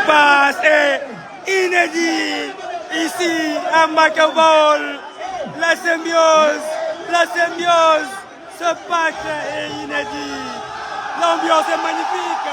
passe est inédit ici à Mbacké Bawol. La symbiose ce pacte est inédit. L'ambiance est magnifique.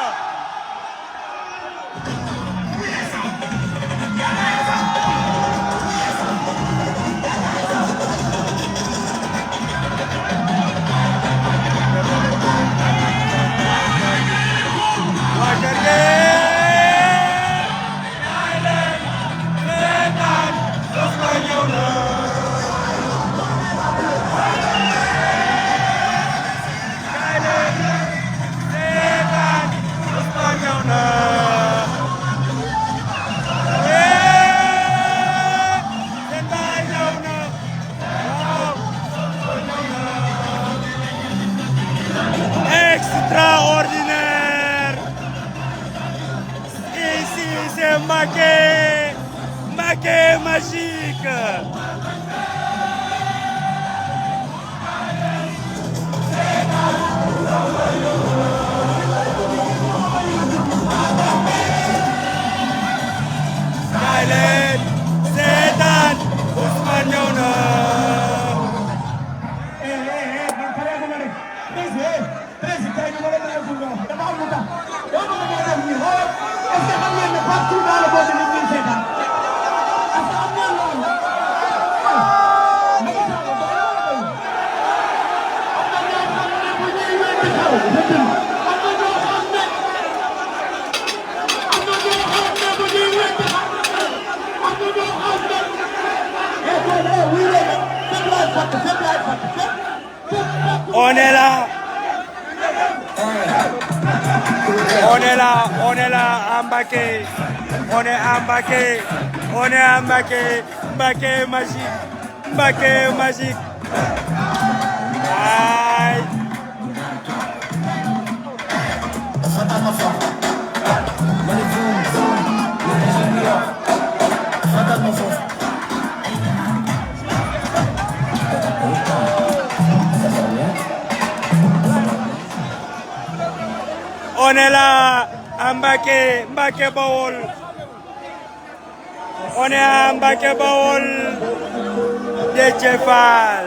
Extraordinaire. Ici c'est Mbacké magique. Kaay leen seetaan Ousmane ñëw na. On est là. On est là à Mbacké. On est à Mbacké. On est à Mbacké. Mbacké magique. Mbacké magique. Aïe. On est là à Mbacké Bawol. On est à Mbacké Bawol. Déthié Fall.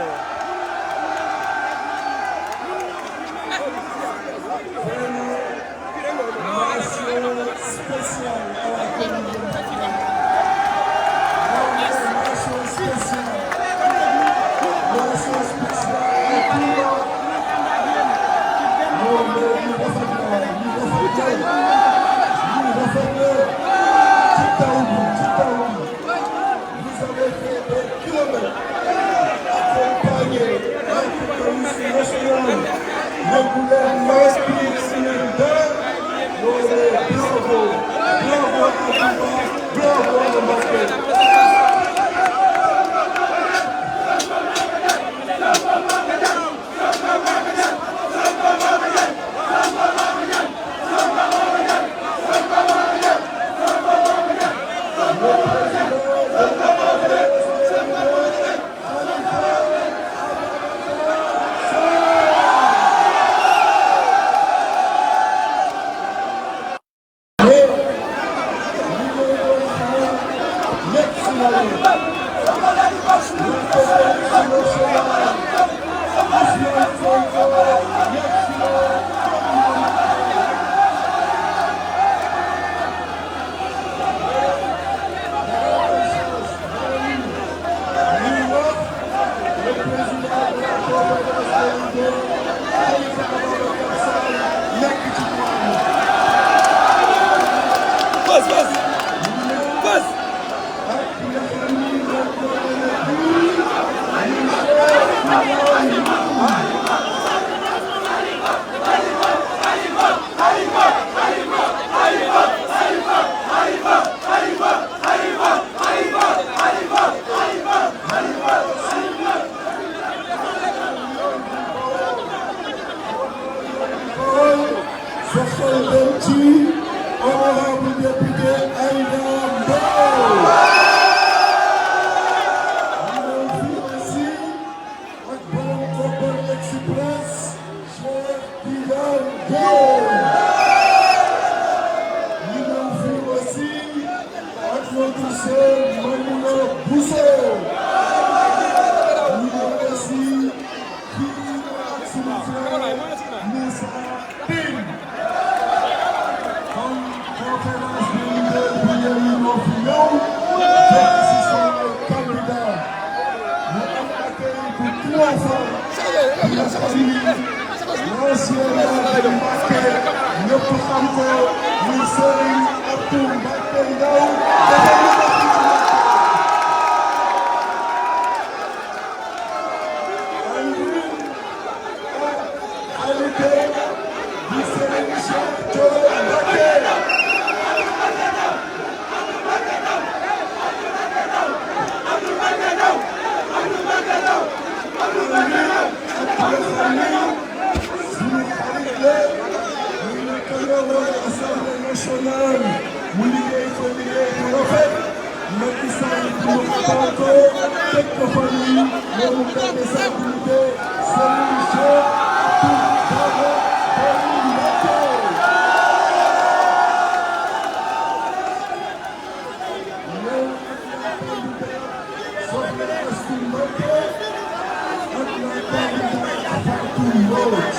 notre sœur Mamouna Bousso. Nous remercions Moussa Bin. Comme conférence de leader pour l'Union Fillon, c'est son candidat. Nous avons accueilli pour 3 fois la famille, l'ancien maire de Mbacké, ñëpp xam ko, muy Serigne Abdou Mbacké Ndao. mu liggéey ko liggéey bu rafet Macky Sall mu xatal ko teg ko fa nii loolu benn sécurité Serigne Cheikh Abdou Bara Mbacké. Soxna Astou Mbacké ak la candidate Fatou Mbodj.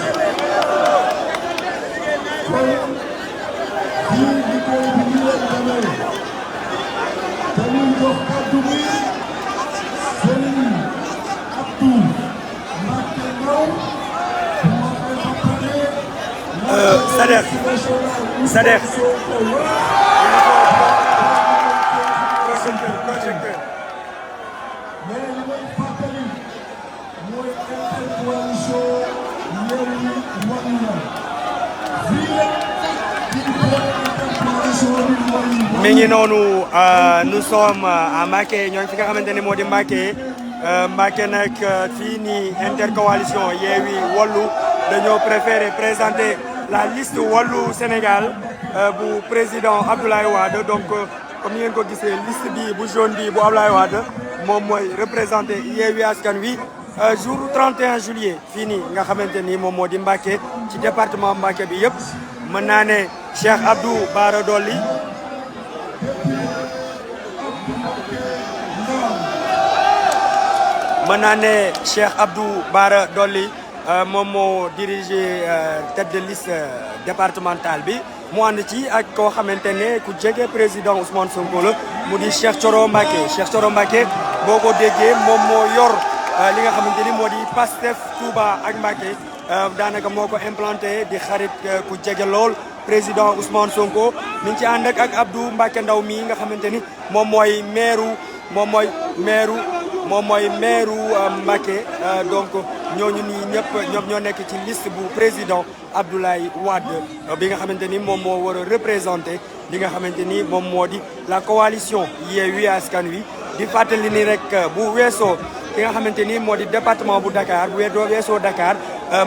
Sadekh mi ngi noonu nous sommes à Mbacké ñoo ngi fi nga xamante ne moo di Mbacké Mbacké nag fii nii intercoalition Yewwi Wallu dañoo préféré présenter la liste Wallu Sénégal bu président Abdoulaye Wade donc comme ni ngeen ko gisee liste bi bu jaune bi bu Abdoulaye Wade moom mooy représenté Yewwi Askan Wi jour 31 juillet fii nii nga xamante ni moom moo di Mbacké ci département Mbacké bi yëpp mën naa ne Cheikh Abdou Bara Dolly mën naa ne Cheikh Abdou Bara Dolly moom moo dirigé tête de liste départementale bi mu ànd ci ak koo xamante ne ku jege président Ousmane Sonko la mu di Cheikh Thioro Mbacké Cheikh Thioro Mbacké boo ko déggee moom moo yor li nga xamante ni moo di Pastef Touba ak Mbacké daanaka moo ko implanté di xarit ku jege lool président Ousmane Sonko mi ngi ci ànd ak Abdou Mbacké Ndaw mi nga xamante ni moom mooy maire Mbacké donc ñooñu nii ñëpp ñoom ñoo nekk ci liste bu président Abdoulaye Wade bi nga xamante ni moom moo war a représenté li nga xamante ni moom moo di la coalition Yewwi Askan Wi di fàttali ni rek bu weesoo ki nga xamante ni moo di département bu Dakar bu weesoo Dakar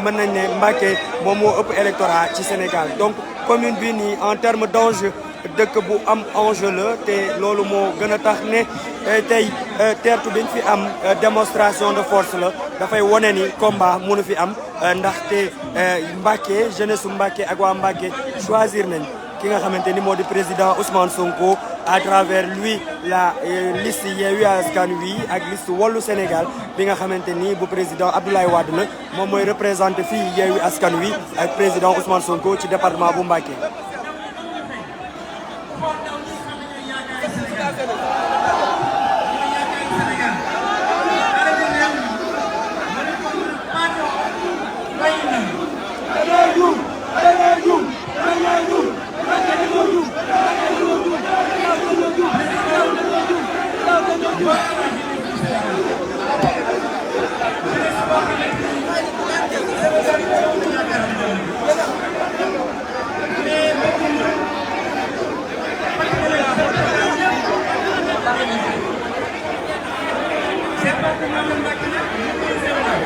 mën nañ ne Mbacké moom moo ëpp électorat ci Sénégal donc commune bi nii en terme d'enjeu dëkk bu am enjeu la te loolu moo gën a tax ne tey teertu biñ fi am démonstration de force la dafay wone ni combat mënu fi am ndaxte Mbacké jeunesse su Mbacké ak waa Mbacké choisir nañ ki nga xamante ni moo di président Ousmane Sonko à travers lui la liste Yewwi Askan Wi ak liste Wallu Sénégal bi nga xamante ni bu président Abdoulaye Wade la moom mooy représenté fii Yewwi Askan Wi ak président Ousmane Sonko ci département bu Mbacké.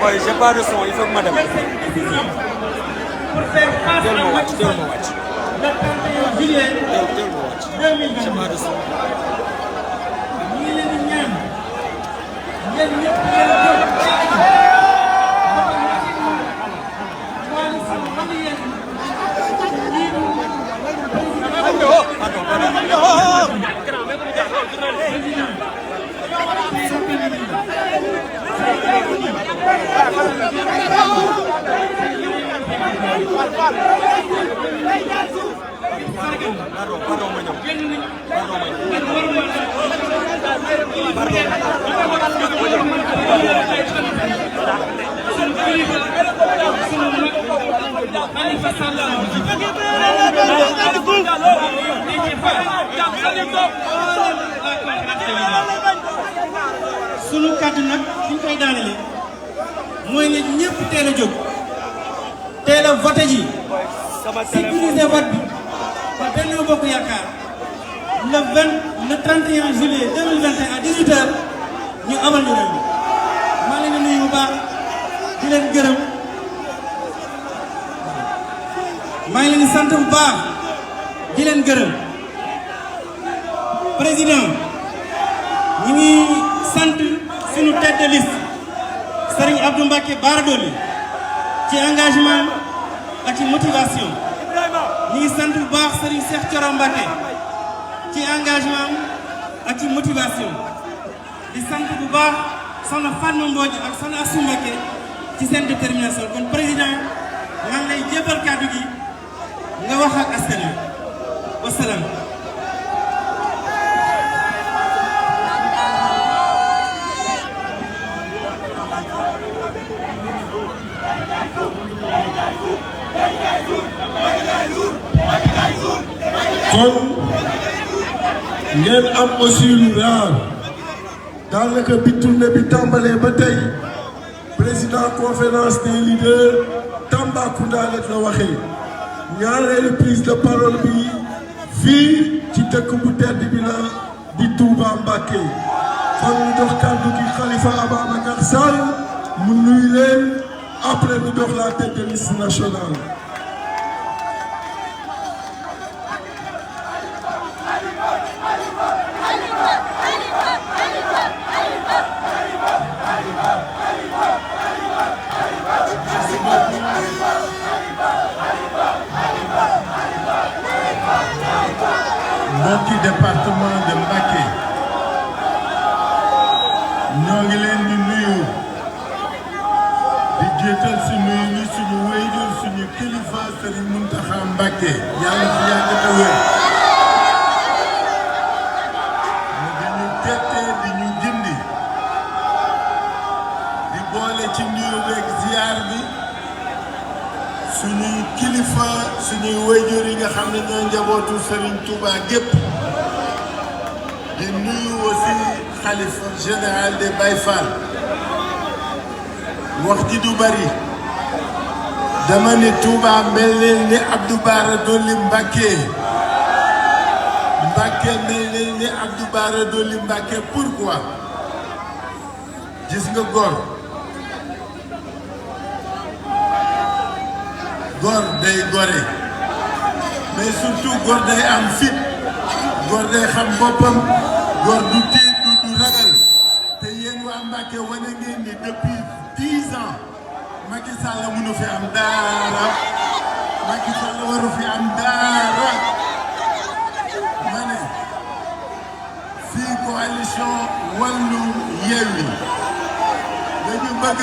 Oui, j'ai pas de son, il faut que madame. Teel ma wàcc. Le 31 juillet 2020. J'ai pas de son. Ñu leen di ñaan yéen ñëpp ngeen jóg. pardon ma ñëw sunu kàddu nag fi ñu koy daanelee mooy ne ñëpp teel a jóg teel a voté ji sécuriser vote bi ba Benno Bokk Yaakaar le 31 juillet 2021 à 18h ñu amal ñu réew mi maa ngi leen di nuyu bu baax di leen gërëm maa ngi leen di sant bu baax di leen gërëm président ñu ngi sant suñu tête de liste Serigne Abdou Mbacké Bara Dolly ci engagement ak ci motivation ñu ngi sant bu baax Serigne Cheikh Thioro Mbacké ci engagement ak ci motivation di sant bu baax soxna Fatma Mbodj ak soxna Assou Mbacké ci seen détermination kon président maa ngi lay jébbal kàddu gi nga wax ak askan wi wasalaam. kon ngeen am aussi lu raar daanaka bi tournée bi tàmbalee ba tey président conférence des leaders Tambacounda la waxee ñaareelu prise de parole bi fii ci dëkk bu tedd bi la di Touba Mbacké kon ñu jox kàddu gi Khalifa Ababacar Sall mu nuyu leen après ñu jox la tête de liste nationale. mbokki département de Mbacké ñoo ngi leen di nuyu di jiital si nuyu ni suñu wéyjur suñu kilifa Serigne Mountakha Mbacké yàlla fi yàgg te wér mu di ñu tette di ñu gindi di boole ci nuyu beeg ziar bi suñuy kilifa suñuy wéyjur yi nga xam ne ñoo njabootu Serigne Touba gépp di nuyu aussi xalifa général des Baye Fall wax ji du bari dama ni Touba mel leen ni Abdou Bara Dolly Mbacké Mbacké mel leen ni Abdou Bara Dolly Mbacké pourquoi gis nga góor day gore mais surtout góor day am fit góor day xam boppam góor du tiit du ragal te yéen waa Mbacké wane ngeen ni depuis 10 ans Macky Sall mënu fi am dara Macky Sall waru fi am dara ma ne fii coalition Wallu Yewwi dañu bëgg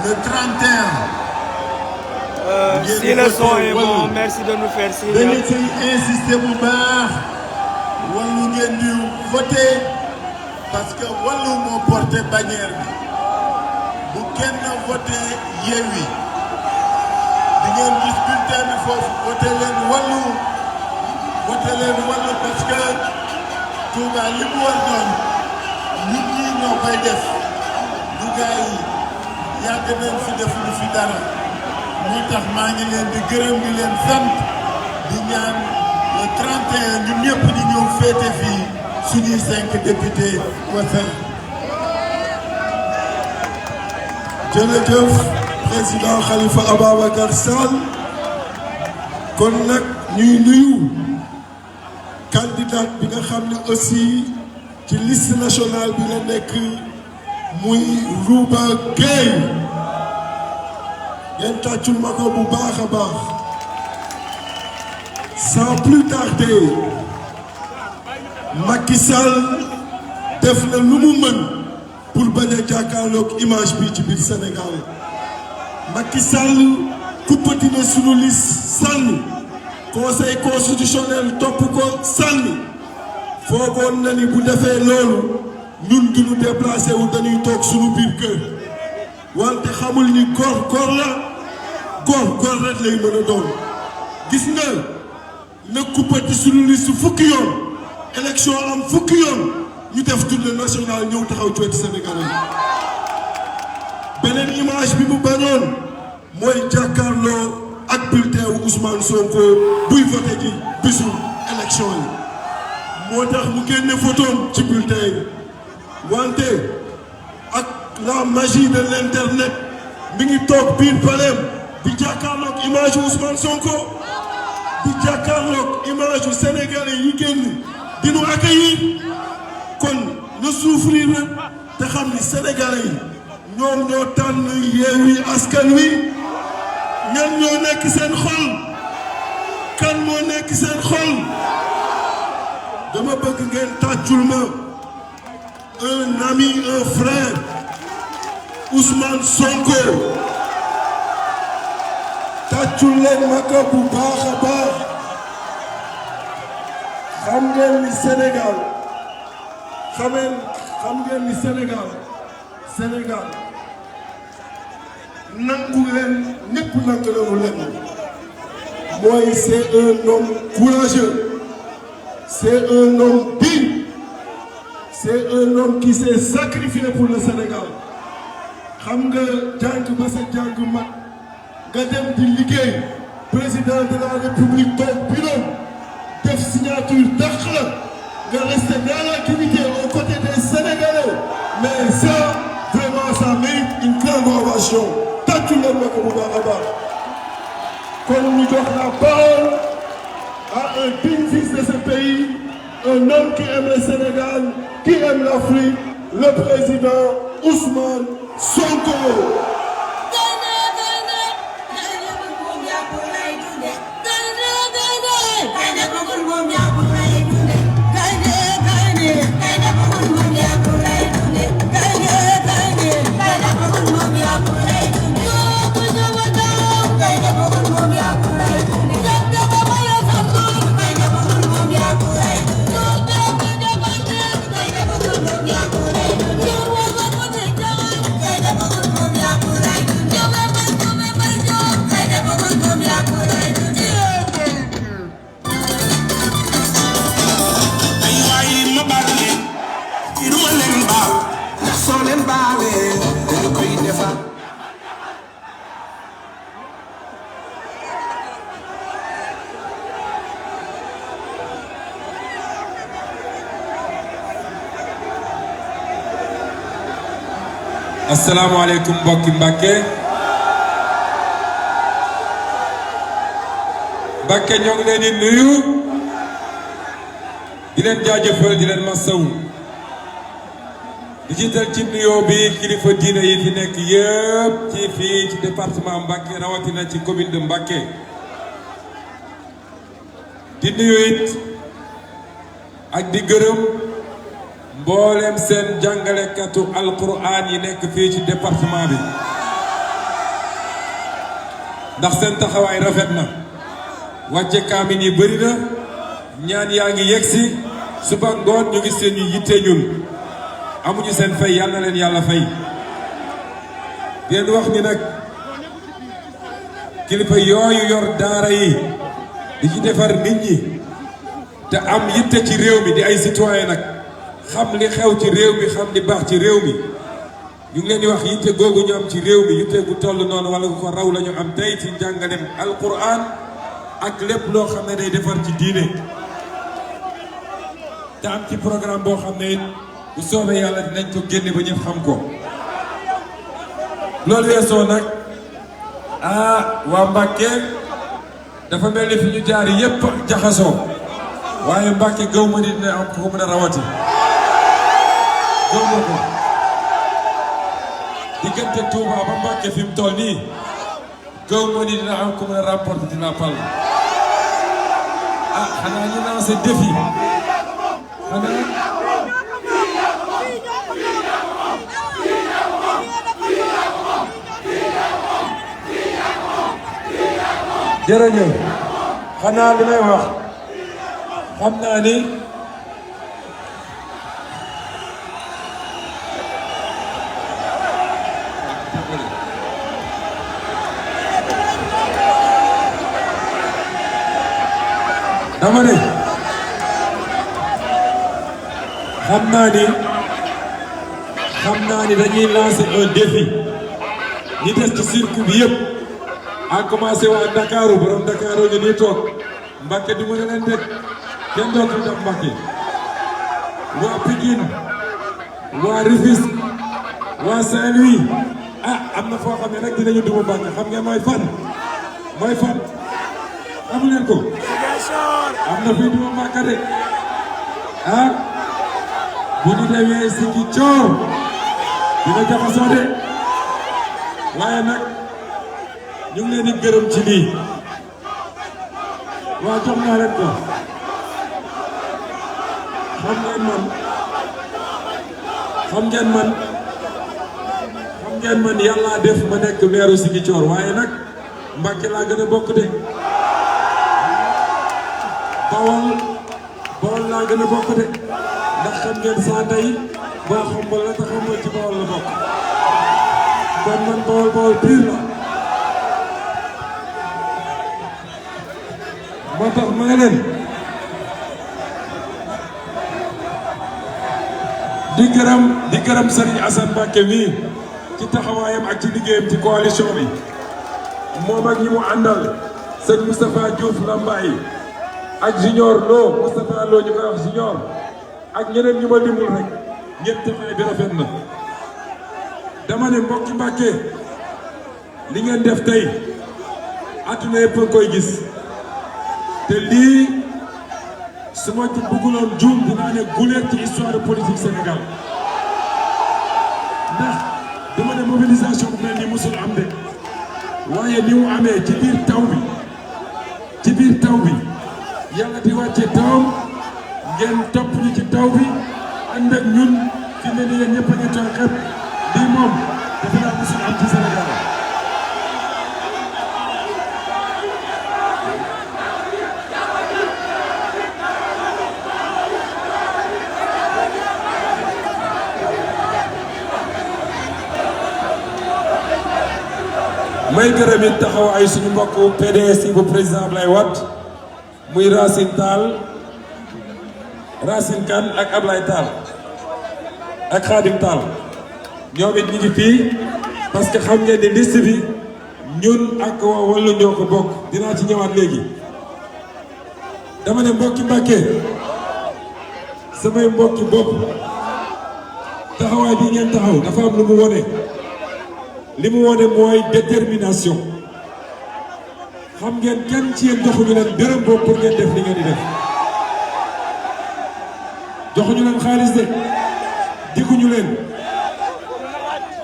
le 31. Si le son est bon, merci de nous faire signe. dañu ciy insister bu baax Wallu ngeen di voter parce que Wallu moo porté bannière bi bu kenn voté Yewwi di ngeen gis bulletin bi foofu voté leen Wallu parce que Touba li mu war doon nit ñi ñoo koy def du gars yi yàgg nañ fi defuñu fi dara. moo tax maa ngi leen di gërëm di leen sant di ñaan le 31 ñun ñëpp di ñëw féete fii suñuy 5 députés wasal. jërëjëf président Khalifa Ababacar Sall kon nag ñuy nuyu candidat bi nga xam ne aussi ci liste nationale bi la nekk muy Rouba Gueye ngeen tàccul ma ko bu baax a baax sans plus tarder Macky Sall def na lu mu mën pour bañ a jàkkaarloog image bi ci biir Sénégal Macky Sall kuppati na sunu liste sànni conseil constitutionnel topp ko sànni foogoon na ni bu defee loolu ñun duñu déplacé wu dañuy toog suñu biir kër wante xamul ni góor la góor rek lay mën a doon gis nga na kuppati suñu liste fukki yoon élection am fukki yoon ñu def tournée nationale ñëw taxaw ci wetu Sénégalais beneen image bi mu bañoon mooy jàkkaarloo ak bulletin wu Ousmane Sonko buy voté ji bisu élection yi moo tax mu génne photom ci bulletin yi wante ak la magie de l'internet mi ngi toog biir palais di jàkkaarloog image yu Ousmane Sonko di jàkkaarloog image yu Sénégalais yi génn di nu accueillir kon na souffrir na te xam ni Sénégalais yi ñoom ñoo tànn Yewwi Askan Wi ñan ñoo nekk seen xol kan moo nekk seen xol dama bëgg ngeen tàccul ma un ami un frère Ousmane Sonko tàccul leen ma ko bu baax a baax xam ngeen ni Sénégal xam ngeen ni Sénégal nangu leen ñëpp nangu leen leen mooy c'est un homme courageux c'est un homme digne c'est un homme qui s'est sacrifié pour le Sénégal xam nga jàng ba sa jàng mat nga dem di liggéey président de la République toog bureau def signature dàq la nga rester dans la dignité aux côtés des Sénégalais mais ça vraiment ça mérite une grande ovation. Tàccu leen ma ko bu baax a baax kon ñu jox la parole à un digne fils de ce pays un homme qui aime le Sénégal qui aime l'Afrique le président Ousmane Sonko. asalaamaaleykum mbokki Mbàkke ñoo ngi leen di nuyu di leen jaajëfal di leen masawu di jiital ci nuyoo bi kilifa diine yi fi nekk yëpp ci fii ci département Mbàkke rawatina ci commune de Mbàkke di nuyu it ak di gërëm mboolem seen jàngalekatu alquran yi nekk fii ci département bi ndax seen taxawaay rafet na wàcce kaamin yi bëri na ñaan yaa ngi yegsi suba ngoon ñu ngi seen yu yitte ñun amuñu seen fay yàlla na leen yàlla fay ngeen wax ni nag kilifa yooyu yor daara yi di ci defar nit ñi te am yitte ci réew mi di ay citoyen nag xam li xew ci réew mi xam li baax ci réew mi ñu ngi leen di wax yitte googu ñu am ci réew mi yitte gu toll noonu wala gu ko raw la ñu am tey ci njàngalem alquran ak lépp loo xam ne day defar ci diine te am ci programme boo xam ne it bu soobee yàlla dinañ ko génne ba ñëpp xam ko loolu weesoo nag waa Mbàkke dafa mel ni fi ñu jaar yépp jaxasoo waaye Mbàkke gaw ma ni dina am ko mën a rawati gaw ma ko diggante Touba ba Mbàkke fi mu toll nii gaw ma ni dina am ko mën a remporter dina pal xanaa ñu lancé défi xanaa jërëjëf xanaa li may wax xam naa ni dama ne xam naa ni dañuy lancer un défi ñi des ci circuit bi yëpp a commencé waa Ndakaaru borom Ndakaaru ñu nii toog Mbacké du mën a leen dégg kenn dootul def Mbacké waa Pikine waa Rufisque waa Saint-Louis am na foo xam ne rek dinañu duma Mbacké xam ngeen mooy fan xamu leen ko am na fii duma Mbacké de bu ñu demee Ziguinchor dina jaxasoo de waaye nag ñu ngi leen di gërëm ci lii waa jox naa leen ko xam ngeen man yàlla def ma nekk meeru Ziguinchor waaye nag Mbacké laa gën a bokk de Bawol laa gën a bokk de ndax xam ngeen saa tey boo xambal la te xambal ci Bawol la bokk kon man Bawol pire la moo tax ma ne leen di gërëm Serigne Assane Mbacké mii ci taxawaayam ak ci liggéeyam ci coalition bi moom ak ñi mu àndal sëñ Moustapha Diouf Lambaye ak Junior Lo Moustapha Lo ñu koy wax Junior ak ñeneen ñu ma limul rek ñëpp taxawaay bi rafet na dama ne mbokki Mbacké li ngeen def tey àdduna yëpp a koy gis te lii su ma ci bëgguloon juum dinaa ne guleet ci histoire politique Sénégal ndax dama ne mobilisation bu mel ni musul am de waaye ni mu amee ci biir taw bi yàlla di wàcce tawam ngeen topp ñu ci taw bi ànd ak ñun fi mu ne nii yéen ñëpp a ngi toog xepp lii moom dafa naa musul am ci Sénégal. may gërëm it taxaw ay suñu mbokk PDS yi bu président Ablaye Wade muy Racine Kane ak Ablaye Tall ak Khadim Tall ñoom it ñu ngi fii parce que xam ngeen ni liste bi ñun ak waa Wallu ñoo ko bokk dinaa ci ñëwaat léegi dama ne mbokki Mbacké samay mbokki bopp taxawaay bi ngeen taxaw dafa am lu mu wone li mu wone mooy détermination xam ngeen kenn ci yéen joxuñu leen dërëm boobu pour ngeen def li ngeen di def joxuñu leen xaalis de dikkuñu leen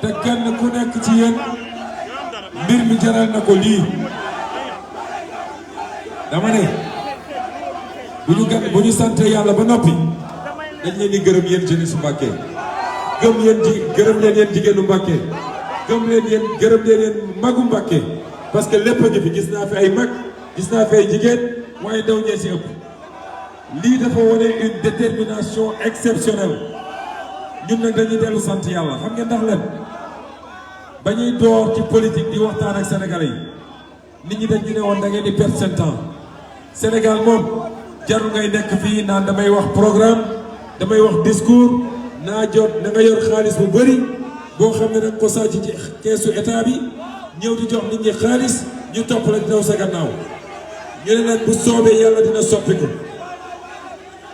te kenn ku nekk ci yéen mbir mi jaral na ko lii dama ne bu ñu sante yàlla ba noppi dañ leen di gërëm yéen jeunesse Mbacké gërëm leen yéen jigéenu Mbacké gërëm leen yéen magu Mbacké parce que lépp a ngi fi gis naa fi ay mag gis naa fi ay jigéen waaye ndaw ñee ci ëpp lii dafa wane une détermination exceptionnelle ñun nag dañuy dellu sant yàlla xam ngeen ndax leen ba ñuy door ci politique di waxtaan ak sénégalais yi nit ñi dañ ñu ne woon da ngeen di perdre seen temps Sénégal moom jarul ngay nekk fii naan damay wax programme damay wax discours naa jot na nga yor xaalis bu bëri boo xam ne nag ko sàcc ci keesu état bi ñëw di jox nit ñi xaalis ñu topp la di daw sa gannaaw ñu ne nag bu soobee yàlla dina soppiku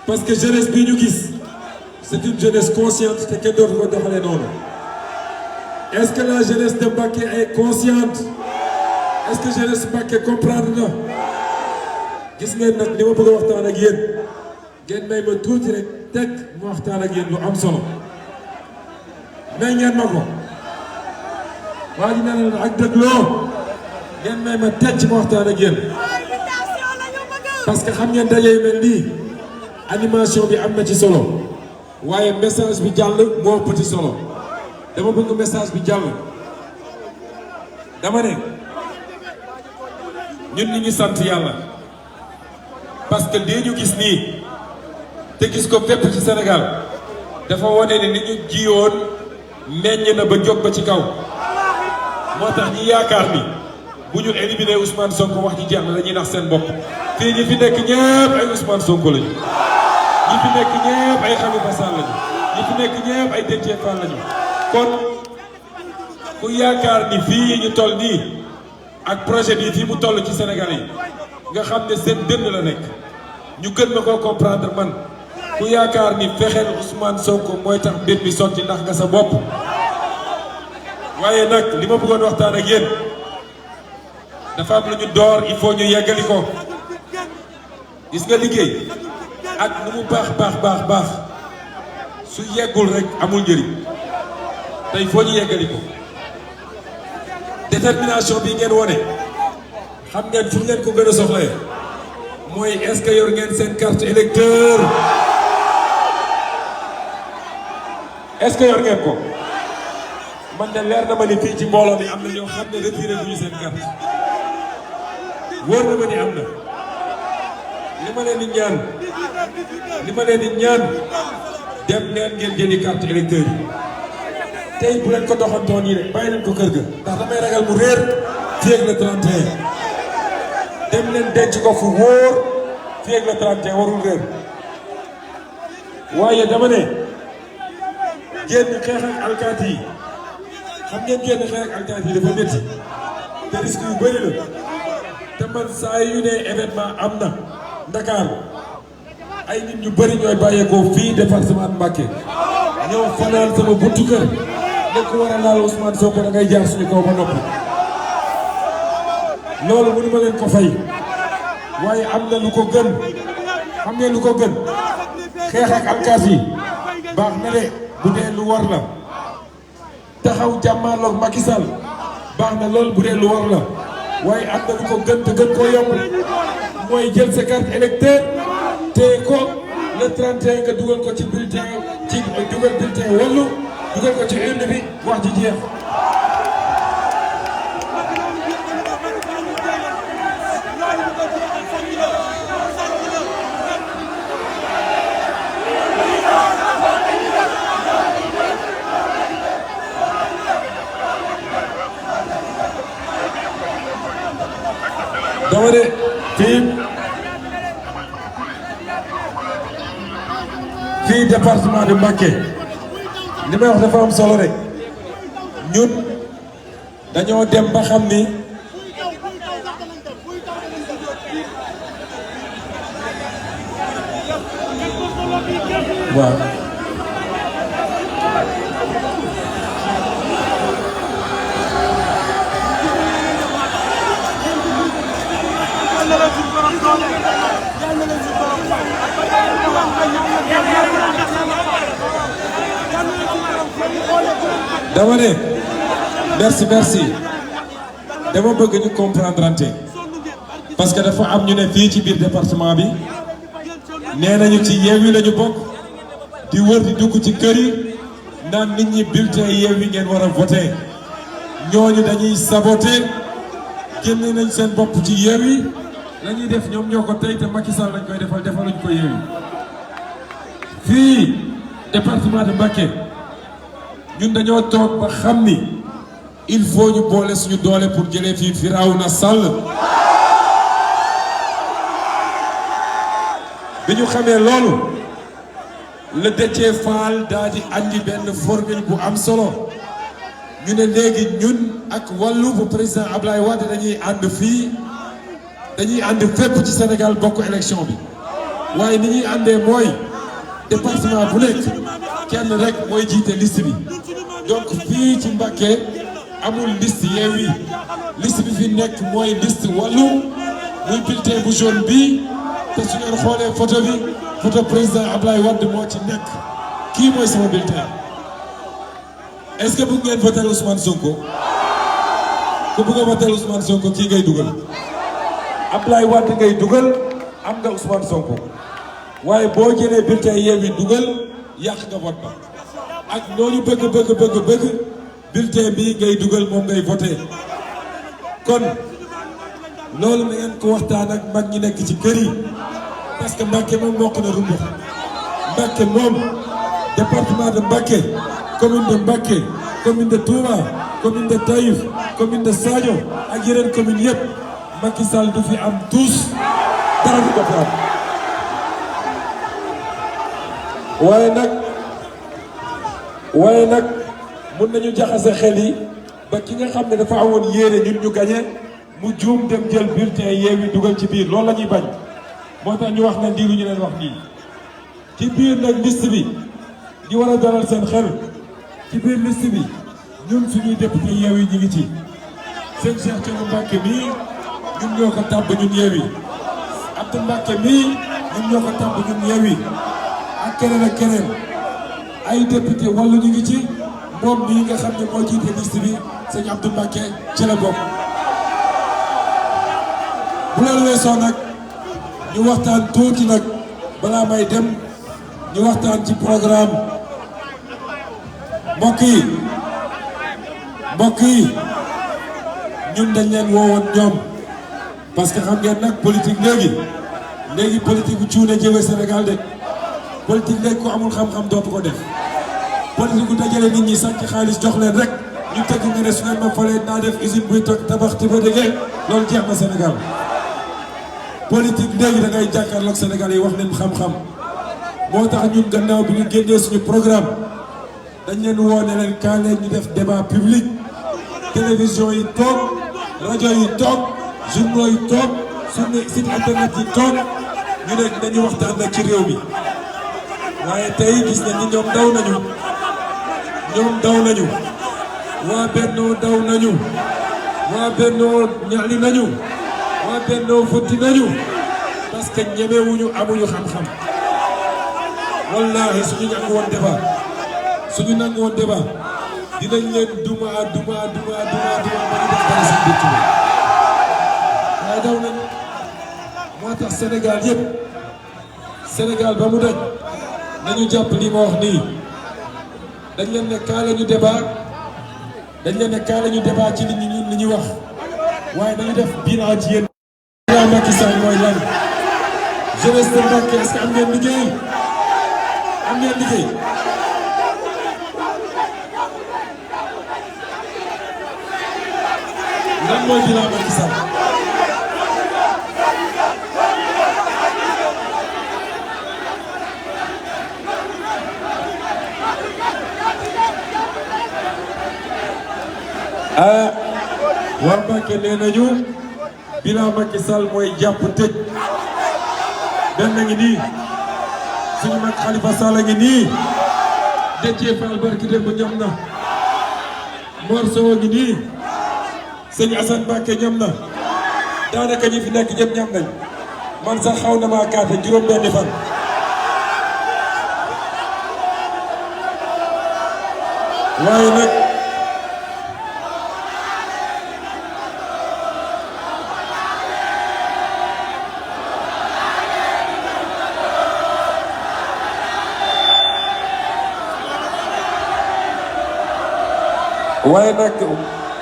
parce que jeunesse bi ñu gis c'est une jeunesse consciente te kenn dootu ko doxalee noonu est-ce que la jeunesse de Mbacké est consciente est-ce que jeunesse Mbacké comprendre na gis ngeen nag li ma bëgg a waxtaan ak yéen ngeen may ma tuuti rek teg mu waxtaan ak yéen lu am solo may ngeen ma ko waa ji nee na ak dëgloo ngeen may ma teg ma waxtaan ak yéen parce que xam ngeen daje yu mel nii animation bi am na ci solo waaye message bi jàll moo ëpp ci solo dama bëgg message bi jàll dama ne ñun ñi ngi sant yàlla parce que lii ñu gis nii te gis ko fépp ci Sénégal dafa wane ni ñu jiwoon meññ na ba jóg ba ci kaw moo tax ñi yaakaar ni bu ñu éliminé Ousmane Sonko wax ji jeex na dañuy nax seen bopp fii ñi fi nekk ñëpp ay Ousmane Sonko lañu ñi fi nekk ñëpp ay Khalifa Sall lañu ñi fi nekk ñëpp ay Déthié Fall lañu kon ku yaakaar ni fii ñu toll nii ak projet bi fii mu toll ci Sénégal yi nga xam ne seen dënn la nekk ñu gën ma koo comprendre man ku yaakaar ni fexeel Ousmane Sonko mooy tax mbir mi sotti ndax nga sa bopp waaye nag li ma bëggoon waxtaan ak yéen dafa am lu ñu door il faut ñu yeggali ko gis nga liggéey ak nu mu baax su yeggul rek amul njëriñ tey foo ñu yeggali ko détermination bi ngeen wone xam ngeen fu ngeen ko gën a soxlee mooy est-ce que yor ngeen seen carte électeur est-ce que yor ngeen ko man de leer na ma ni fii ci mbooloo mi am na ñoo xam ne retiré bu ñu seen carte wóor na ma ni am na li ma leen di ñaan dem leen ngeen jëli carte électeur yi tey bu leen ko doxantoo nii rek bàyyi leen ko kër ga ndax damay ragal mu réer fii ak le 31 dem leen denc ko fu wóor fii ak le 31 warul réer waaye dama ne génn xeex ak alkaati yi xam ngeen génn xeex ak alkaati yi dafa métti te risque yu bëri la te man saa yu ne événement am na Dakar ay nit ñu bëri ñooy bàyyeekoo fii département Mbacké ñëw fanaan sama buntu kër ne ku war a laal Ousmane Sonko da ngay jaar suñu kaw ba noppi loolu mënu ma leen ko fay waaye am na lu ko gën xam ngeen lu ko gën xeex ak alkaati yi baax na de bu dee lu war la taxaw jàmmaarloog Macky Sall baax na loolu bu dee lu war la waaye am na lu ko gën te gën koo yomb mooy jël sa carte électeur te ko le 31 nga dugal ko ci bulletin ci dugal bulletin Wallu dugal ko ci urne bi wax ji jeex. dama ne fii département de Mbacké li may wax dafa am solo rek ñun dañoo dem ba xam ni waaw dama ne merci dama bëgg ñu comprendre ante parce que dafa am ñu ne fii ci biir département bi nee nañu ci Yewwi lañu bokk di wër di dugg ci kër yi naan nit ñi bulletin Yewwi ngeen war a voté ñooñu dañuy saboté génne nañ seen bopp ci Yewwi la ñuy def ñoom ñoo ko tey te Macky Sall lañ koy defaluñ ko Yewwi fii département de Mbacké ñun dañoo toog ba xam ni il faut ñu boole suñu doole pour jëlee fii Firawna Sall bi ñu xamee loolu le Déthié Fall daal di andi benn formule bu am solo ñu ne léegi ñun ak Wallu bu président Ablaye Wade dañuy ànd fii dañuy ànd fépp ci Sénégal bokk élection bi waaye ni ñuy àndee mooy département bu nekk kenn rek mooy jiite liste bi donc fii ci Mbacké amul liste Yewwi liste bi fi nekk mooy liste Wallu muy bulletin bu jaune bi te su ngeen xoolee photo bi photo président Ablaye Wade moo ci nekk kii mooy sama bulletin est-ce que bëgg ngeen voter Ousmane Sonko ku bëgg a voter Ousmane Sonko kii ngay dugal Ablaye Wade ngay dugal am nga Ousmane Sonko waaye boo jëlee bulletin Yewwi dugal yàq nga vote ba ak noonu bëgg bulletin bii ngay dugal moom ngay voté kon loolu na ngeen ko waxtaan ak mag ñi nekk ci kër yi parce que Mbacké moom mokk na Rumbox Mbacké moom département de Mbacké commune de Mbacké commune de Touba commune de Taïf commune de Sadio ak yeneen commune yëpp Macky Sall du fi am tous dara du ko fi am waaye nag mun nañu jaxase xel yi ba ki nga xam ne dafa amoon yéene ñun ñu gañe mu juum dem jël bulletin Yewwi dugal ci biir loolu la ñuy bañ moo tax ñu wax ne lii lu ñu leen wax nii ci biir nag liste bi ñu war a dalal seen xel ci biir liste bi ñun suñuy député Yewwi ñi ngi ci seen Cheikh Thioro Mbacké mii ñun ñoo ko tàbb ñun Yewwi Abdou Mbacké mii ñun ñoo ko tàbb ñun Yewwi ak keneen ay député wàllu ñu ngi ci moom mii nga xam ne moo jiite liste bi sëñ Abdou Mbacké ci la bokk bu loolu weesoo nag ñu waxtaan tuuti nag balaa may dem ñu waxtaan ci programme mbokk yi ñun dañ leen woowoon ñoom parce que xam ngeen nag politique léegi politique bu cuune jëwee Sénégal de politique léegi ko amul xam-xam dootu ko def politique bu dajale nit ñi sànq xaalis jox leen rek ñu tëgg nga ne su ngeen ma falee naa def usine buy toog tabax ti ba déggee loolu jeex na Sénégal politique léegi da ngay jàkkaarloog Sénégal yi wax leen xam-xam moo tax ñun gannaaw bi ñu génnee suñu programme dañ leen woo ne leen kaa leen ñu def débat public télévision yi toog rajo yi toog journaux yi toog suñu site internet yi toog ñu ne dañu waxtaan nag ci réew mi waaye tey gis nañ ni ñoom daw nañu waa Bennoo daw nañu waa Bennoo ñaali nañu waa Bennoo fotti nañu parce que ñemewuñu amuñu xam-xam wallaahi suñu nangu woon débat dinañ leen duma ba ñu def dara seen biir tuba waaye daw nañu moo tax Sénégal ba mu daj nañu jàpp li ma wax nii dañ leen ne kaa la ñu débat ci li ñuy wax waaye dañu def bilan ci yéen. bilan Macky Sall mooy lan jeunesse de Mbacké est-ce que am ngeen liggéey lan mooy bilan Macky Sall waa Mbacké nee nañu bilan Macky Sall mooy jàpp tëj benn ngi nii suñu mag Khalifa Sall ngi nii Déthié Fall barki démb ñam na Mor Sow ngi nii sëñ Assane Mbacké ñam na daanaka ñi fi nekk ñëpp ñam nañ man sax xaw na maa kaate juróom-benni fan waaye nag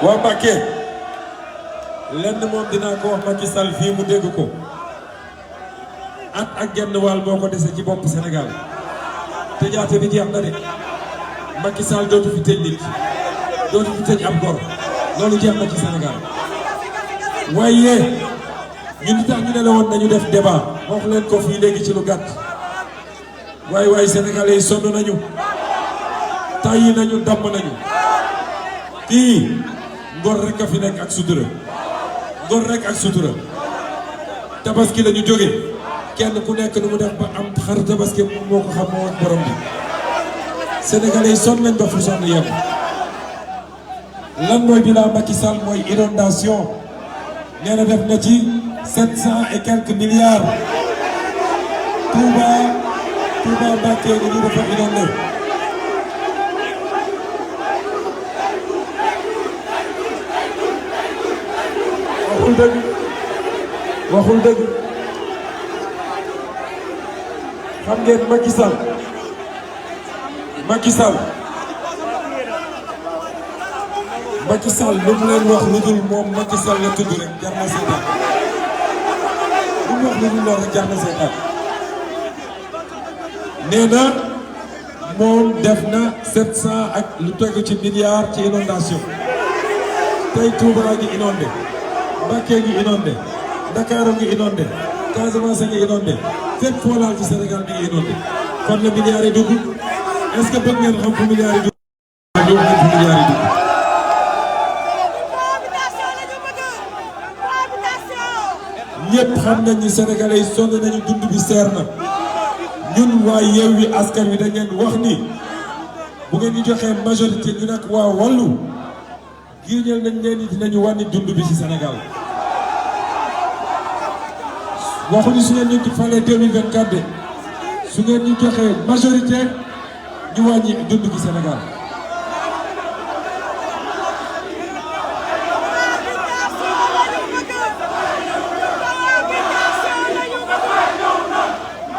waa Mbacké lenn moom dinaa ko wax Macky Sall fii mu dégg ko at ak genn wàll moo ko dese ci bopp Sénégal tëjaate bi jeex na de Macky Sall dootu fi tëj nit dootu fi tëj ab gor loolu jeex na ci Sénégal waaye ñun li tax ñu ne la woon nañu def débat wax leen ko fii léegi ci lu gàtt waaye Sénégalais yi sonn nañu tàyyi nañu damm nañu kii ngor rek a fi nekk ak sutura tabaski la ñu jóge kenn ku nekk nu mu def ba am xar tabaski moo ko xam moo ak borom bi Sénégalais yi sonn nañ ba fu sonn yem lan mooy bilan Macky Sall mooy inondation nee na def na ci 700 et quelques milliards Touba Mbacké gi ñu dafa inondé waxul dëgg xam ngeen Macky Sall lu mu leen wax lu dul moom Macky Sall la tudd rek jar na seetaan lu mu wax lu dul loolu rek jar na seetaan nee na moom def na 700 ak lu tegu ci milliards ci inondation tey Touba ngi inondé Mbacké ngi inondé Dakar ngi inondé Casamance ngi inondé fépp foo laal ci Sénégal bi ngi inondé kon la milliards yi dugg est-ce que bëgg ngeen xam fu milliards yi dugg ñu wax fu milliards yi dugg ñëpp xam nañ ni sénégalais yi sonn nañu dund bi seer na ñun waa Yewwi Askan Wi dañ leen wax ni bu ngeen ñu joxee majorité ñu nag waa Wallu giiñal nañ leen ni dinañu wàññi dund bi ci Sénégal waxuñu su ngeen ñu falee 2024 de su ngeen ñu joxee majorité ñu wàññi dund bi Sénégal.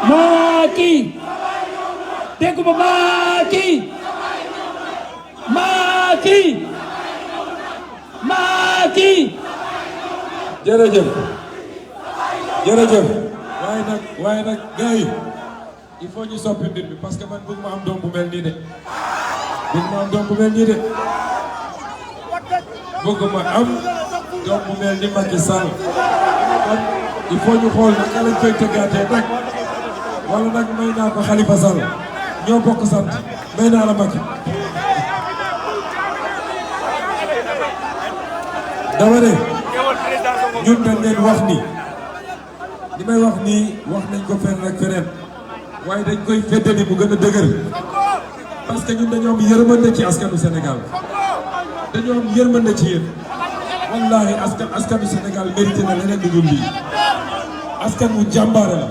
Macky dégg ba Macky Macky Macky jërëjëf waaye nag gars yi il faut ñu soppi mbir bi parce que man bëgg ma am doom bu mel nii de bëgg ma am doom bu mel nii de bëgg ma am doom bu mel ni Macky Sall kon il faut ñu xool naka lañ koy tëggaatee nag wala nag may naa ko Khalifa Sall ñoo bokk sant may naa la Macky dama ne ñun dañ leen wax ni li may wax nii wax nañ ko fenn ak feneen waaye dañ koy feddali bu gën a dëgër parce que ñun dañoo am yërmande ci askanu Sénégal dañoo am yërmande ci yéen wallaahi askanu Sénégal mérité na leneen lu dul lii askan bu jàmbaare la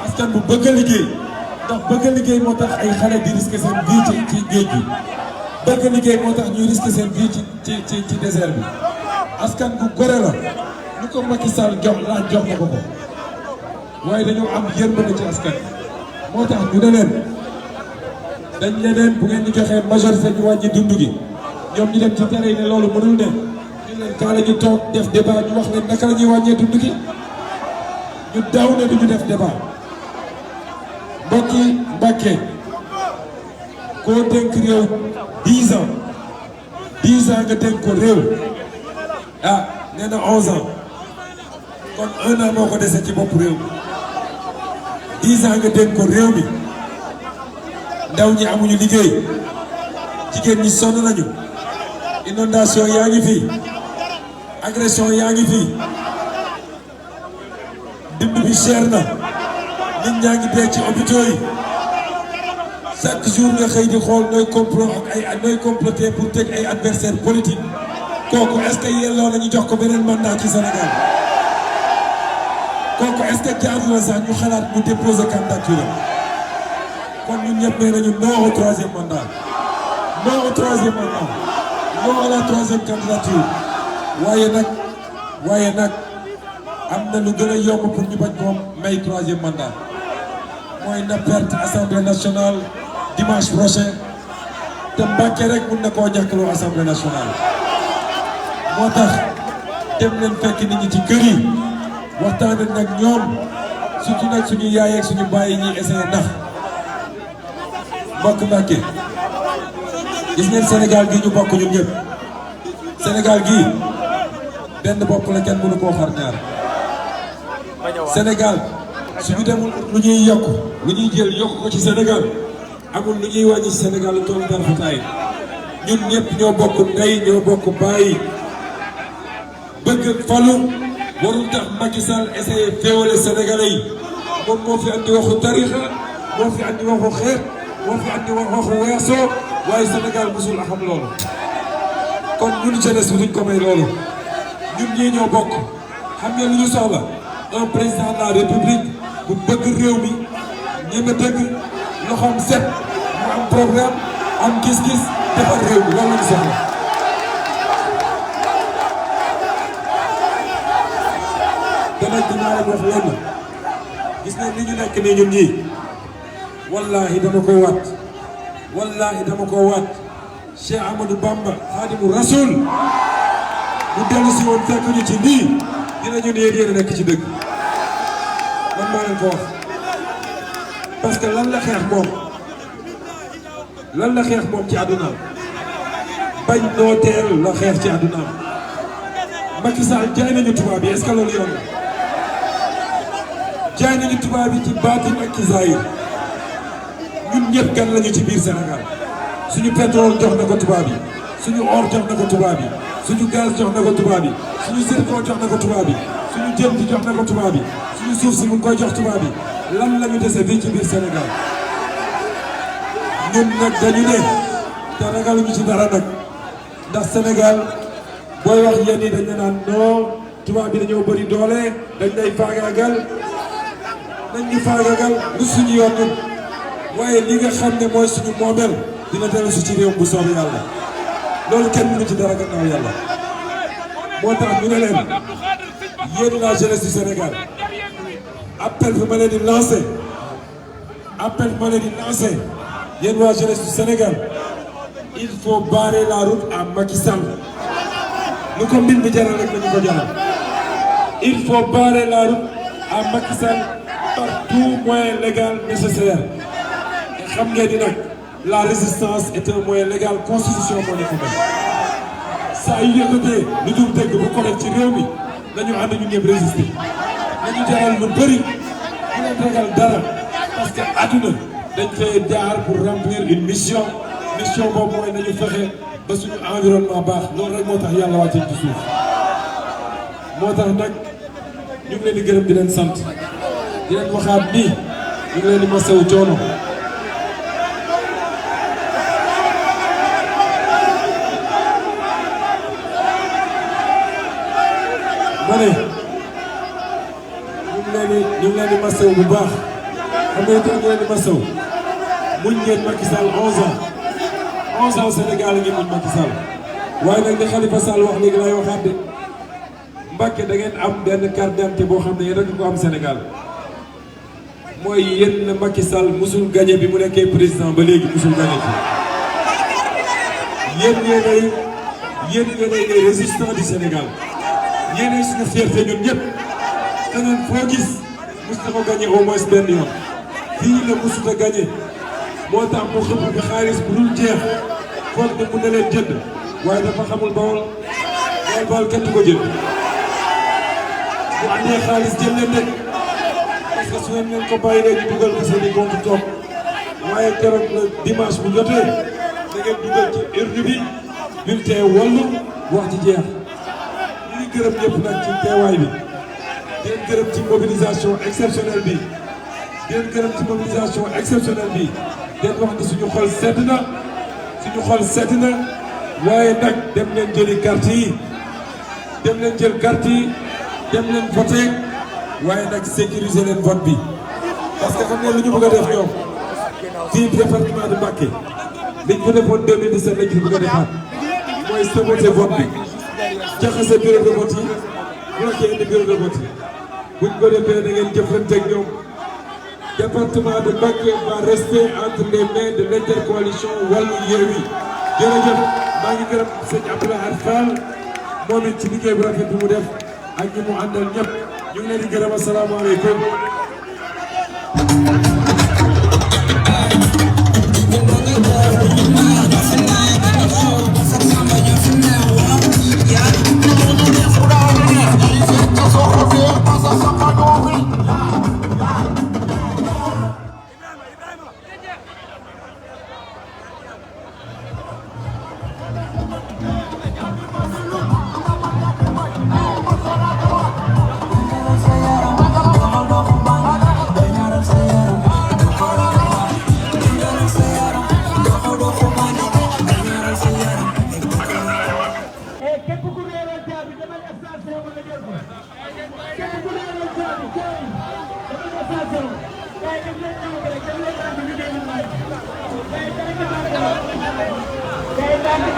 askan bu bëgg a liggéey ndax bëgg a liggéey moo tax ay xale di risqué seen vie ci géej gi bëgg a liggéey moo tax ñuy risqué seen vie ci désert bi askan bu gore la lu ko Macky Sall jox na ko ko waaye dañoo am yërmande ci askan moo tax ñu ne leen dañ leen bu ngeen ñu joxee majorité ñu wàññi dund gi ñoom ñu dem ci tere yi ne loolu mënul ne ñu leen kaa la ñu toog def débat ñu wax leen naka la ñuy wàññee dund gi ñu daw ne du ñu def débat mbokki Mbacké koo dénk réew 10 ans 10 ans nga dénk ko réew ah nee na 11 ans kon 1 an moo ko dese ci bopp réew mi 10 ans nga dénk ko réew mi ndaw ñi amuñu liggéey jigéen ñi sonn nañu inondation yaa ngi fi agression yaa ngi fi dund bi cher na nit ñaa ngi dee ci hôpitaux yi chaque jour nga xëy di xool nooy complot ak nooy comploter pour teg ay adversaire politique kooku est-ce que yelloo nañu jox ko beneen mandat ci Sénégal kooku est-ce que jaadu na sax ñu xalaat mu déposer candidature kon ñun ñëpp nee nañu non au troisième mandat non au troisième mandat non à la troisième candidature waaye nag am na lu gën a yomb pour ñu bañ ko may troisième mandat mooy na perte assemblée nationale dimanche prochain te Mbacké rek mun na koo ñàkkaloo assemblée nationale moo tax dem leen fekk nit ñi ci kër yi waxtaan nag ñoom surtout nag suñu yaay ak suñu baay yi ñuy essayé ndax mbokk Mbacké gis ngeen Sénégal gi ñu bokk ñun ñëpp Sénégal gi benn bopp la kenn mënu koo xar ñaar Sénégal suñu demul lu ñuy yokk lu ñuy jël yokk ko ci Sénégal amul lu ñuy wàññi ci Sénégal lu toll dara fataay ñun ñëpp ñoo bokk ndey ñoo bokk baay bëgg falu warul tax Macky Sall essayé féewale Sénégalais yi moom moo fi andi waxu tarixa moo fi andi waxu xeet moo fi andi waxu weesoo waaye Sénégal musul a xam loolu kon ñun jeunesse bi duñ ko may loolu ñun ñii ñoo bokk xam ngeen lu ñu soxla un président de la République bu bëgg réew mi ñeme dëgg loxoom set mu am programme am gis-gis defar réew mi loolu la ñu soxla danañ dinaa leen wax lenn gis nga li ñu nekk nii ñun ñii wallaahi dama ko waat wallaahi dama ko waat Cheikh Amadou Bamba Khadimu Rasoul bu dellu si woon fekk ñu ci lii dinañu ne yéen a nekk ci dëgg man maa leen ko wax parce que lan la xeex moom ci àddunaam bañ nooteel la xeex ci àddunaam Macky Sall jaay nañu tubaab yi est-ce que loolu yoon la jaay nañu tubaab yi ci baatin ak ci zahir ñun ñëpp gan lañu ci biir Sénégal suñu pétrole jox na ko tubaab yi suñu or jox na ko tubaab yi suñu gaz jox na ko tubaab yi suñu zircon jox na ko tubaab yi suñu jën bi jox na ko tubaab yi suñu suuf si mu ngi koy jox tubaab yi lan lañu dese fii ci biir Sénégal ñun nag dañu ne te ragaluñu ci dara nag ndax Sénégal booy wax yenn yi dañ ne naan non tubaab bi dañoo bëri doole dañ lay faagaagal nañ ñu faagaagal lu suñu yoon ñun waaye li nga xam ne mooy suñu moomeel dina dellu si ci réew bu soobee yàlla loolu kenn mënu ci dara gannaaw yàlla moo tax ñu ne leen yéen la jeunesse du Sénégal appel bi ma leen di lancé yéen waa jeunesse du Sénégal il faut barrer la route à Macky Sall lu ko mbir mi jaral rek lañu ko jaral il faut barrer la route à Macky Sall par tout moyen légal nécessaire et xam ngeen ni nag la résistance est un moyen légal constitution moo ne ko may saa yu yëkkatee lu dul dëgg bu ko def ci réew mi nañu ànd ñu ñëpp résister nañu jaral lu bëri bu leen ragal dara parce que àdduna dañ fay jaar pour remplir une mission boobu mooy nañu fexe ba suñu environnement baax loolu rek moo tax yàlla wàccee ci suuf moo tax nag ñu ngi leen di gërëm di leen sant di leen waxaat nii ñu ngi leen di masawu coono ma ne ñu ngi leen di masawu bu baax xam nga ñu leen di masawu muñ ngeen Macky Sall 11 ans Sénégal ngi muñ Macky Sall waaye nag li Khalifa Sall wax léegi lay waxaat de Mbacké da ngeen am benn carte d'identité boo xam ne yéen rek ko am Sénégal mooy yéen Macky Sall musul gagné bi mu nekkee président ba léegi musul gagné fi yéen yéenay les résistants du Sénégal yéenay suñu fierté ñun ñëpp keneen foo gis mus na ko gagné au moins benn yoon fii la musut a gagné moo tax mu xëpp bi xaalis bu dul jeex foog ne mun na leen jënd waaye dafa xamul bawol kenn du ko jënd bu andee xaalis jël leen rek parce que su ngeen ko bàyyi leen ñu dugal ko seen i compte toog waaye keroog la dimanche bu jotee da ngeen dugal ci urne bi bulletin Wallu wax ci jeex ñu ngi gërëm ñëpp nag ci teewaay bi di leen gërëm ci mobilisation exceptionnelle bi di leen gërëm ci mobilisation exceptionnelle bi di leen wax ni suñu xol sedd na waaye nag dem leen jëli carte yi dem leen jël carte yi dem leen voté waaye nag sécuriser leen vote bi parce que xam ngeen lu ñu bëgg a def ñoom fii département de Mbacké liñ ko defoon 2017 lañ fi bëgg a defaat mooy saboter vote bi jaxase bureau de vote yi bloqué indi bureau de vote yi buñ ko defee da ngeen jëflanteeg ñoom département de Mbacké va rester entre les mains de l'intercoalition Wallu Yewwi jërëjëf maa ngi gërëm sëñ Abdoulaye Fall moom it ci liggéey bu rafet bi mu def ak ñi mu àndal ñëpp ñu ngi leen di gërëm asalaamaaleykum.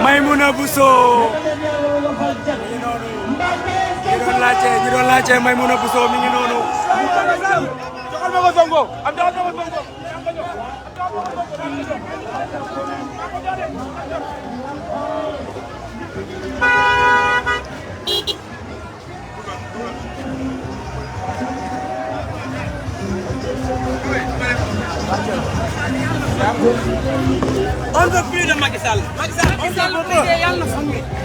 Maimouna Bousso ñi doon laajte Maimouna Bousso mi ngi noonu. joxal ma ko Sonko am joxal ma ko Sonko. On veut plus de Macky Sall. Macky Sall on s'en veut pas.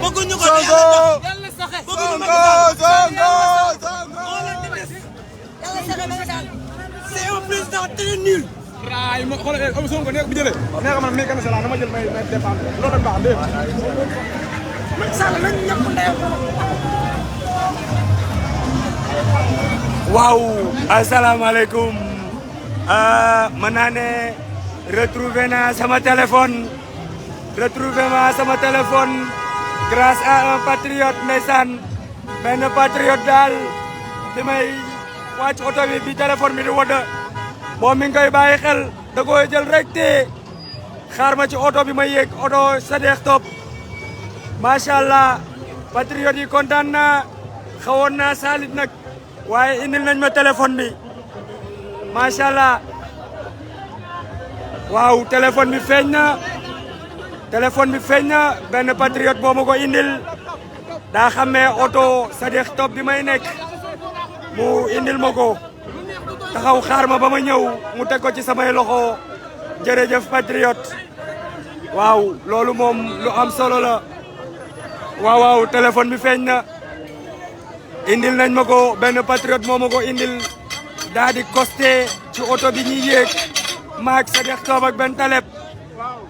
Bëgguñu ko yàlla saxe. Bëgguñu Macky Sall. On le déteste. C'est un président très nul. raay ma xoolal Sonko nekk bu jëlee nee nga man mii kan dama jël may défendre loolu dañ baax lépp Macky Sall lañ ñëpp ndeyam. waaw asalaamaaleykum mën naa ne retrouvé naa sama téléphone grâce à un patriote ndeysaan benn patriote daal bi may wàcc oto bi téléphone bi di wodda moom mi ngi koy bàyyi xel da koy jël rek te xaar ma ci oto bi ma yéeg oto Sadex Top macha allah patriote yi kontaan naa xawoon naa saalit nag waaye indil nañ ma téléphone bi macha allah waaw téléphone bi feeñ na benn patriote boo ma ko indil daa xamee oto Sadex Top bi may nekk mu indil ma ko taxaw xaar ma ba ma ñëw mu teg ko ci samay loxo jërëjëf patriote waaw loolu moom lu am solo la waaw téléphone bi feeñ na indil nañ ma ko benn patriote moo ma ko indil daa di costé ci oto bi ñuy yéeg maag Sadex Top ak benn taleb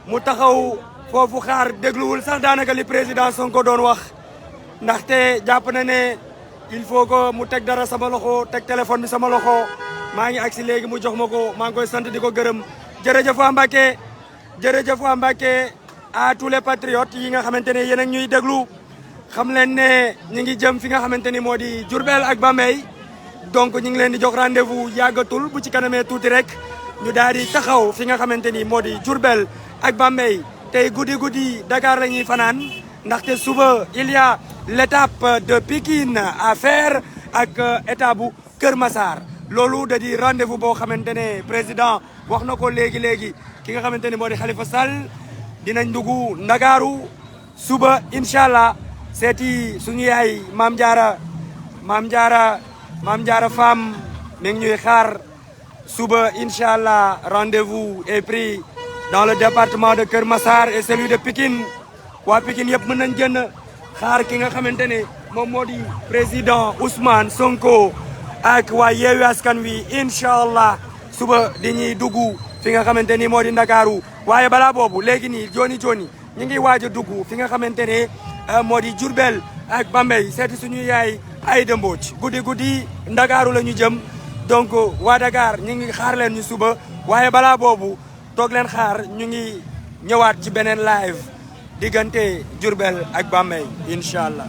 mu taxaw foofu xaar dégluwul sax daanaka li président Sonko doon wax ndaxte jàpp na ne il faut que mu teg dara sama loxo teg téléphone bi sama loxo maa ngi agsi léegi mu jox ma ko maa ngi koy sant di ko gërëm jërëjëf waa Mbacké à tous les patriotes yi nga xamante ne yéen a ñuy déglu xam leen ne ñu ngi jëm fi nga xamante ni moo di Diourbel ak Bambey donc ñu ngi leen di jox rendez-vous yàggatul bu ci kanamee tuuti rek ñu daal di taxaw fi nga xamante ni moo di Diourbel ak Bambey tey guddi Dakar la ñuy fanaan ndaxte suba il y a l'étape de Pikine à faire ak étape bu Kër Massar loolu da di rendez-vous boo xamante ne président wax na ko léegi ki nga xamante ni moo di Khalifa Sall dinañ dugg Ndakaaru suba incha allah seeti suñu yaay Maam Jaara Fam mi ngi ñuy xaar suba incha allah rendez-vous est pris dans le département de Kër Massar et celui de Pikine waa Pikine yëpp mën nañ génn xaar ki nga xamante ne moom moo di président Ousmane Sonko ak waa Yewwi Askan Wi incha allah suba di ñuy dugg fi nga xamante ni moo di Ndakaaru waaye balaa boobu léegi nii joni ñu ngi waaj a dugg fi nga xamante ne moo di Diourbel ak Bambey seeti suñu yaay Aïda Mbodj guddi Ndakaaru la ñu jëm donc waa Dakar ñu ngi xaar leen ñu suba waaye balaa boobu toog leen xaar ñu ngi ñëwaat ci beneen live diggante Diourbel ak Bambey incha allah